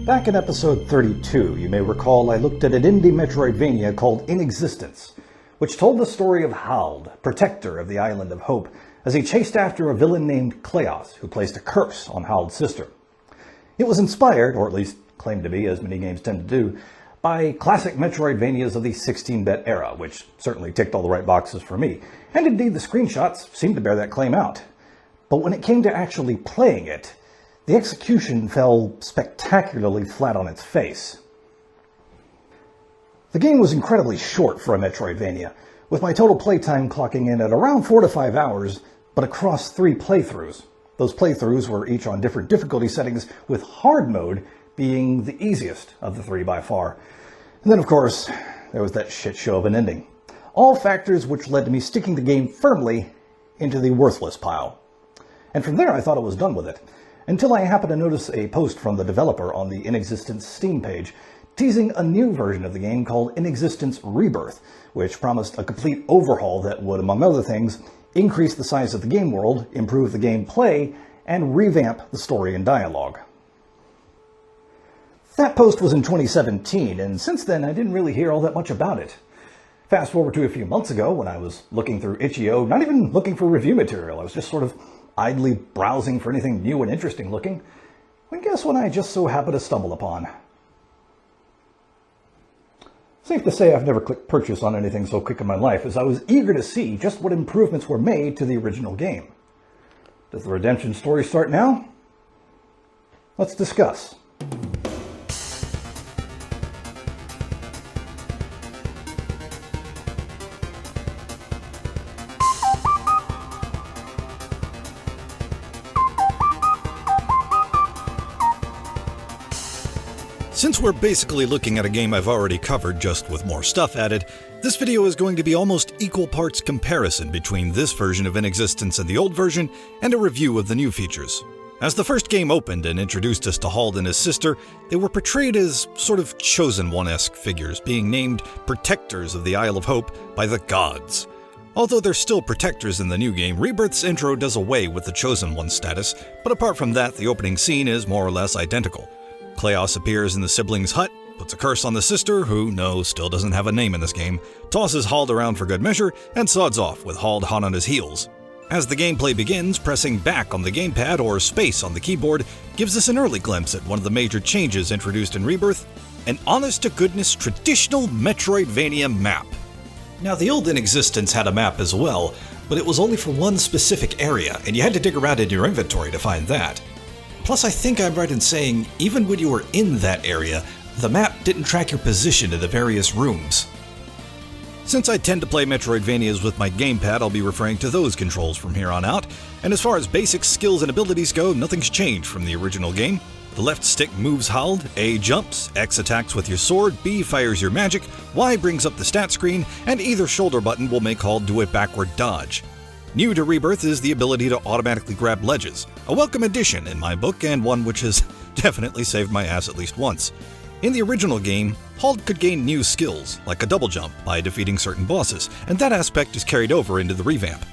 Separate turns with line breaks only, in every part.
Back in episode 32, you may recall I looked at an indie Metroidvania called Inexistence, which told the story of Hald, protector of the Island of Hope, as he chased after a villain named Kleos, who placed a curse on Hald's sister. It was inspired, or at least claimed to be, as many games tend to do, by classic Metroidvanias of the 16-bit era, which certainly ticked all the right boxes for me, and indeed the screenshots seemed to bear that claim out. But when it came to actually playing it, the execution fell spectacularly flat on its face. The game was incredibly short for a Metroidvania, with my total playtime clocking in at around 4 to 5 hours, but across 3 playthroughs. Those playthroughs were each on different difficulty settings, with hard mode being the easiest of the 3 by far. And then, of course, there was that shit show of an ending. All factors which led to me sticking the game firmly into the worthless pile. And from there I thought I was done with it, until I happened to notice a post from the developer on the Inexistence Steam page teasing a new version of the game called Inexistence Rebirth, which promised a complete overhaul that would, among other things, increase the size of the game world, improve the gameplay, and revamp the story and dialogue. That post was in 2017, and since then I didn't really hear all that much about it. Fast forward to a few months ago when I was looking through itch.io, not even looking for review material, I was just sort of idly browsing for anything new and interesting looking, when guess what I just so happened to stumble upon? Safe to say I've never clicked purchase on anything so quick in my life, as I was eager to see just what improvements were made to the original game. Does the redemption story start now? Let's discuss.
Since we're basically looking at a game I've already covered, just with more stuff added, this video is going to be almost equal parts comparison between this version of Inexistence and the old version, and a review of the new features. As the first game opened and introduced us to Hald and his sister, they were portrayed as sort of Chosen One-esque figures, being named protectors of the Isle of Hope by the gods. Although they're still protectors in the new game, Rebirth's intro does away with the Chosen One status, but apart from that, the opening scene is more or less identical. Kleos appears in the siblings' hut, puts a curse on the sister, who, no, still doesn't have a name in this game, tosses Hald around for good measure, and sods off with Hald hot on his heels. As the gameplay begins, pressing back on the gamepad or space on the keyboard gives us an early glimpse at one of the major changes introduced in Rebirth, an honest-to-goodness traditional Metroidvania map. Now, the old Inexistence had a map as well, but it was only for one specific area, and you had to dig around in your inventory to find that. Plus, I think I'm right in saying, even when you were in that area, the map didn't track your position in the various rooms. Since I tend to play Metroidvanias with my gamepad, I'll be referring to those controls from here on out, and as far as basic skills and abilities go, nothing's changed from the original game. The left stick moves Hald, A jumps, X attacks with your sword, B fires your magic, Y brings up the stat screen, and either shoulder button will make Hald do a backward dodge. New to Rebirth is the ability to automatically grab ledges, a welcome addition in my book and one which has definitely saved my ass at least once. In the original game, Hald could gain new skills, like a double jump, by defeating certain bosses, and that aspect is carried over into the revamp.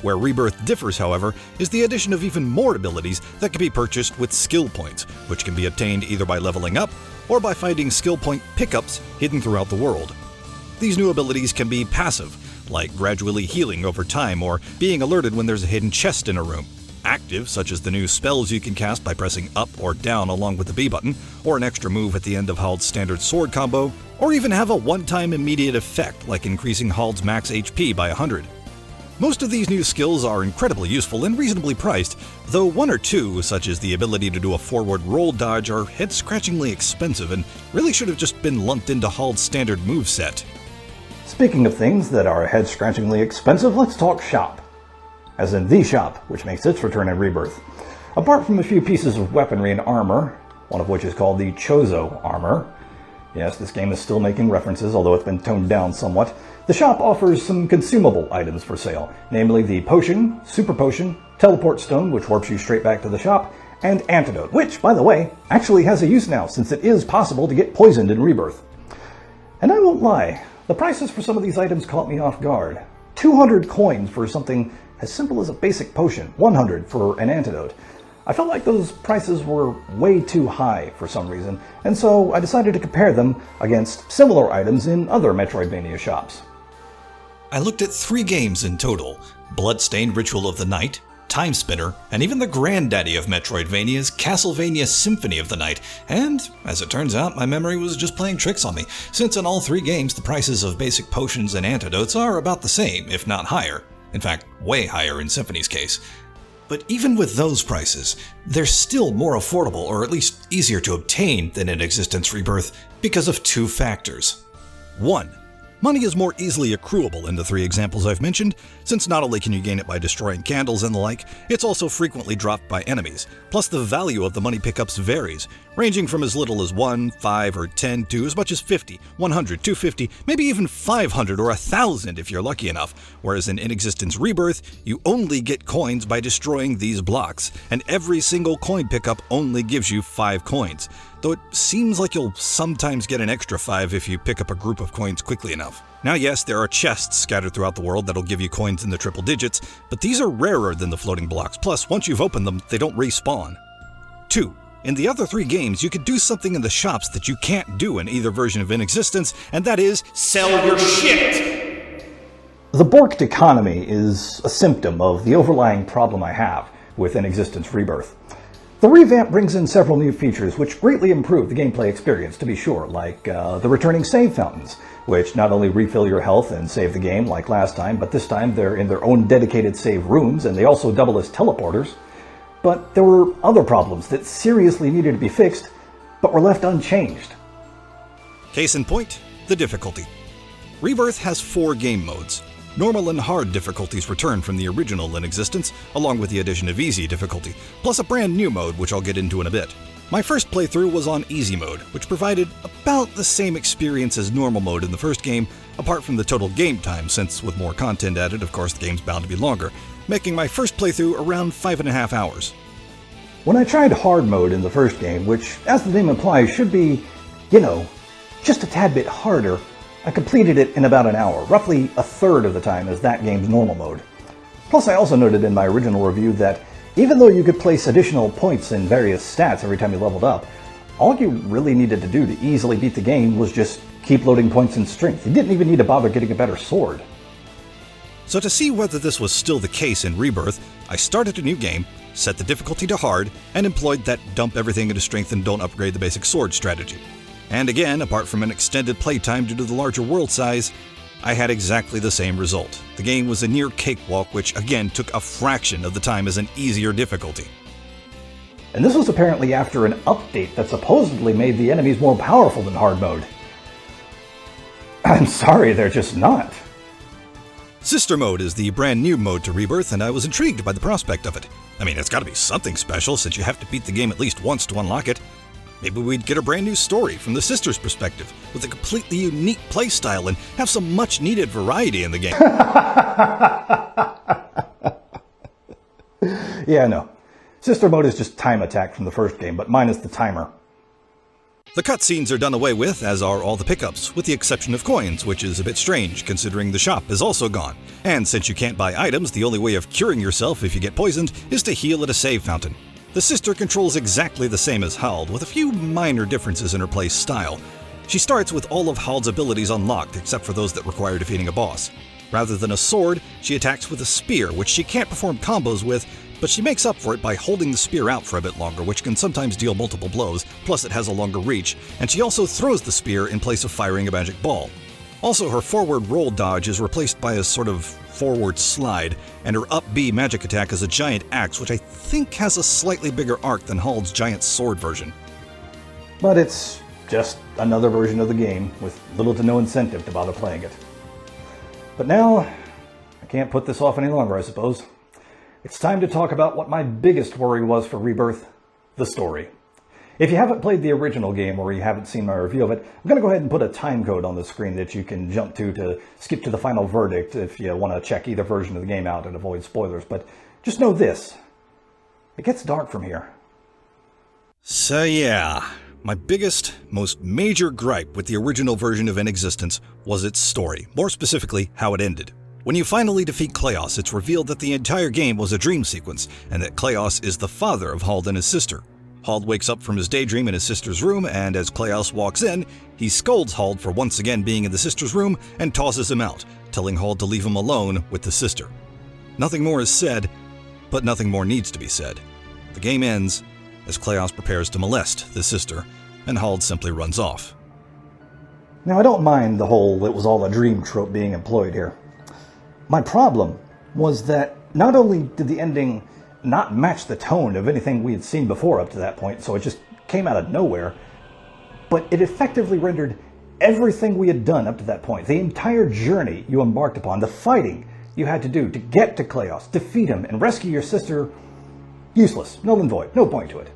Where Rebirth differs, however, is the addition of even more abilities that can be purchased with skill points, which can be obtained either by leveling up or by finding skill point pickups hidden throughout the world. These new abilities can be passive, like gradually healing over time or being alerted when there's a hidden chest in a room. Active, such as the new spells you can cast by pressing up or down along with the B button, or an extra move at the end of Hald's standard sword combo, or even have a one-time immediate effect like increasing Hald's max HP by 100. Most of these new skills are incredibly useful and reasonably priced, though one or two, such as the ability to do a forward roll dodge, are head-scratchingly expensive and really should have just been lumped into Hald's standard moveset.
Speaking of things that are head-scratchingly expensive, let's talk shop. As in the shop, which makes its return in Rebirth. Apart from a few pieces of weaponry and armor, one of which is called the Chozo armor. Yes, this game is still making references, although it's been toned down somewhat. The shop offers some consumable items for sale, namely the potion, super potion, teleport stone, which warps you straight back to the shop, and antidote, which, by the way, actually has a use now, since it is possible to get poisoned in Rebirth. And I won't lie, the prices for some of these items caught me off guard. 200 coins for something as simple as a basic potion, 100 for an antidote. I felt like those prices were way too high for some reason, and so I decided to compare them against similar items in other Metroidvania shops.
I looked at 3 games in total: Bloodstained Ritual of the Night, Time Spinner, and even the granddaddy of Metroidvanias, Castlevania Symphony of the Night, and, as it turns out, my memory was just playing tricks on me, since in all 3 games the prices of basic potions and antidotes are about the same, if not higher. In fact, way higher in Symphony's case. But even with those prices, they're still more affordable, or at least easier to obtain, than Inexistence Rebirth because of 2 factors. 1. Money is more easily accruable in the 3 examples I've mentioned, since not only can you gain it by destroying candles and the like, it's also frequently dropped by enemies. Plus, the value of the money pickups varies, ranging from as little as 1, 5, or 10 to as much as 50, 100, 250, maybe even 500 or 1,000 if you're lucky enough, whereas in Inexistence Rebirth, you only get coins by destroying these blocks, and every single coin pickup only gives you 5 coins. Though it seems like you'll sometimes get an extra 5 if you pick up a group of coins quickly enough. Now yes, there are chests scattered throughout the world that'll give you coins in the triple digits, but these are rarer than the floating blocks, plus once you've opened them, they don't respawn. 2. In the other 3 games, you could do something in the shops that you can't do in either version of Inexistence, and that is, sell your shit!
The borked economy is a symptom of the overlying problem I have with Inexistence Rebirth. The revamp brings in several new features which greatly improve the gameplay experience, to be sure, like the returning save fountains, which not only refill your health and save the game like last time, but this time they're in their own dedicated save rooms, and they also double as teleporters. But there were other problems that seriously needed to be fixed, but were left unchanged.
Case in point, the difficulty. Rebirth has 4 game modes. Normal and hard difficulties return from the original Inexistence, along with the addition of easy difficulty, plus a brand new mode which I'll get into in a bit. My first playthrough was on easy mode, which provided about the same experience as normal mode in the first game, apart from the total game time, since with more content added, of course the game's bound to be longer, making my first playthrough around 5.5 hours.
When I tried hard mode in the first game, which, as the name implies, should be, just a tad bit harder, I completed it in about an hour, roughly a third of the time as that game's normal mode. Plus, I also noted in my original review that even though you could place additional points in various stats every time you leveled up, all you really needed to do to easily beat the game was just keep loading points in strength. You didn't even need to bother getting a better sword.
So to see whether this was still the case in Rebirth, I started a new game, set the difficulty to hard, and employed that dump everything into strength and don't upgrade the basic sword strategy. And again, apart from an extended playtime due to the larger world size, I had exactly the same result. The game was a near cakewalk, which again took a fraction of the time as an easier difficulty.
And this was apparently after an update that supposedly made the enemies more powerful than hard mode. I'm sorry, they're just not.
Sister Mode is the brand new mode to Rebirth, and I was intrigued by the prospect of it. I mean, it's gotta be something special since you have to beat the game at least once to unlock it. Maybe we'd get a brand new story from the sister's perspective, with a completely unique playstyle and have some much needed variety in the game.
Yeah, no. Sister Mode is just time attack from the first game, but minus the timer.
The cutscenes are done away with, as are all the pickups, with the exception of coins, which is a bit strange considering the shop is also gone. And since you can't buy items, the only way of curing yourself if you get poisoned is to heal at a save fountain. The sister controls exactly the same as Hald, with a few minor differences in her play style. She starts with all of Hald's abilities unlocked, except for those that require defeating a boss. Rather than a sword, she attacks with a spear, which she can't perform combos with, but she makes up for it by holding the spear out for a bit longer, which can sometimes deal multiple blows, plus it has a longer reach, and she also throws the spear in place of firing a magic ball. Also, her forward roll dodge is replaced by a sort of forward slide, and her up B magic attack is a giant axe, which I think has a slightly bigger arc than Hald's giant sword version.
But it's just another version of the game, with little to no incentive to bother playing it. But now, I can't put this off any longer, I suppose. It's time to talk about what my biggest worry was for Rebirth, the story. If you haven't played the original game or you haven't seen my review of it, I'm going to go ahead and put a time code on the screen that you can jump to skip to the final verdict if you want to check either version of the game out and avoid spoilers. But just know this, it gets dark from here.
So yeah, my biggest, most major gripe with the original version of Inexistence was its story, more specifically how it ended. When you finally defeat Kleos, it's revealed that the entire game was a dream sequence, and that Kleos is the father of Hald and his sister. Hald wakes up from his daydream in his sister's room, and as Kleos walks in, he scolds Hald for once again being in the sister's room and tosses him out, telling Hald to leave him alone with the sister. Nothing more is said, but nothing more needs to be said. The game ends as Kleos prepares to molest the sister, and Hald simply runs off.
Now, I don't mind the whole "it was all a dream" trope being employed here. My problem was that not only did the ending not match the tone of anything we had seen before up to that point, so it just came out of nowhere, but it effectively rendered everything we had done up to that point, the entire journey you embarked upon, the fighting you had to do to get to Kleos, defeat him, and rescue your sister, useless, null and void, no point to it.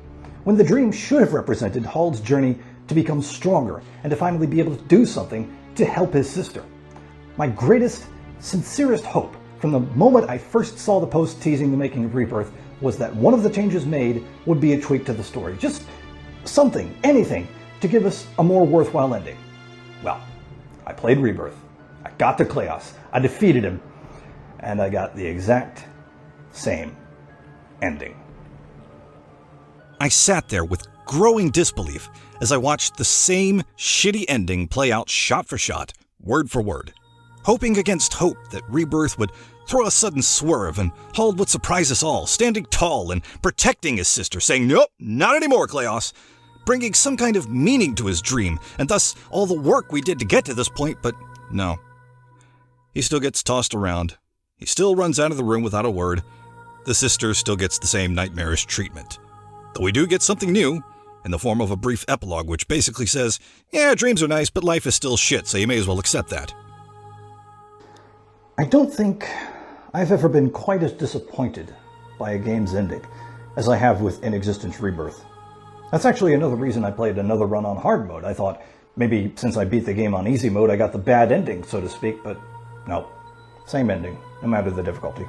When the dream should have represented Hald's journey to become stronger and to finally be able to do something to help his sister. My greatest, sincerest hope from the moment I first saw the post teasing the making of Rebirth was that one of the changes made would be a tweak to the story. Just something, anything, to give us a more worthwhile ending. Well, I played Rebirth. I got to Kleos. I defeated him. And I got the exact same ending.
I sat there with growing disbelief as I watched the same shitty ending play out shot for shot, word for word, hoping against hope that Rebirth would throw a sudden swerve and Hald would surprise us all, standing tall and protecting his sister, saying, "Nope, not anymore, Kleos," bringing some kind of meaning to his dream, and thus all the work we did to get to this point, but no. He still gets tossed around. He still runs out of the room without a word. The sister still gets the same nightmarish treatment. Though we do get something new, in the form of a brief epilogue which basically says, yeah, dreams are nice, but life is still shit, so you may as well accept that.
I don't think I've ever been quite as disappointed by a game's ending as I have with Inexistence Rebirth. That's actually another reason I played another run on hard mode. I thought maybe since I beat the game on easy mode I got the bad ending, so to speak, but no. Same ending, no matter the difficulty.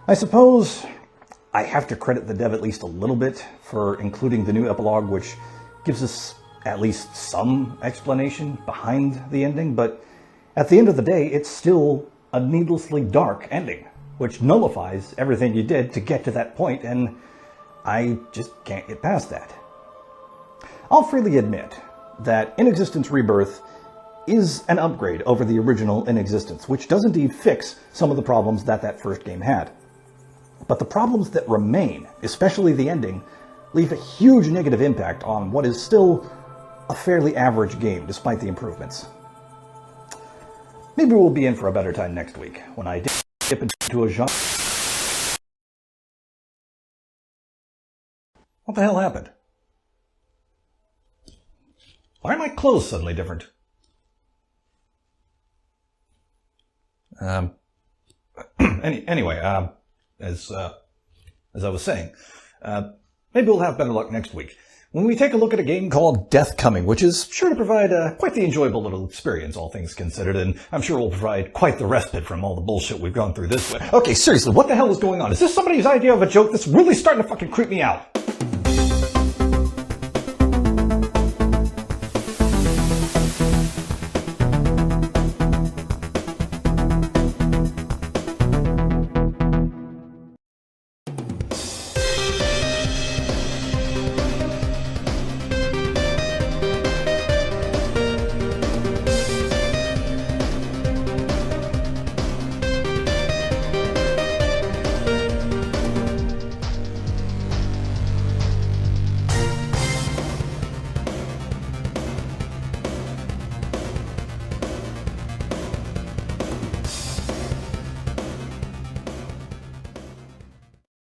I suppose I have to credit the dev at least a little bit for including the new epilogue, which gives us at least some explanation behind the ending, but at the end of the day, it's still a needlessly dark ending, which nullifies everything you did to get to that point, and I just can't get past that. I'll freely admit that Inexistence Rebirth is an upgrade over the original Inexistence, which does indeed fix some of the problems that first game had. But the problems that remain, especially the ending, leave a huge negative impact on what is still a fairly average game, despite the improvements. Maybe we'll be in for a better time next week, when I dip into a genre. What the hell happened? Why are my clothes suddenly different? Anyway, as I was saying, maybe we'll have better luck next week when we take a look at a game called Death Coming, which is sure to provide quite the enjoyable little experience, all things considered, and I'm sure will provide quite the respite from all the bullshit we've gone through this way. Okay, seriously, what the hell is going on? Is this somebody's idea of a joke that's really starting to fucking creep me out?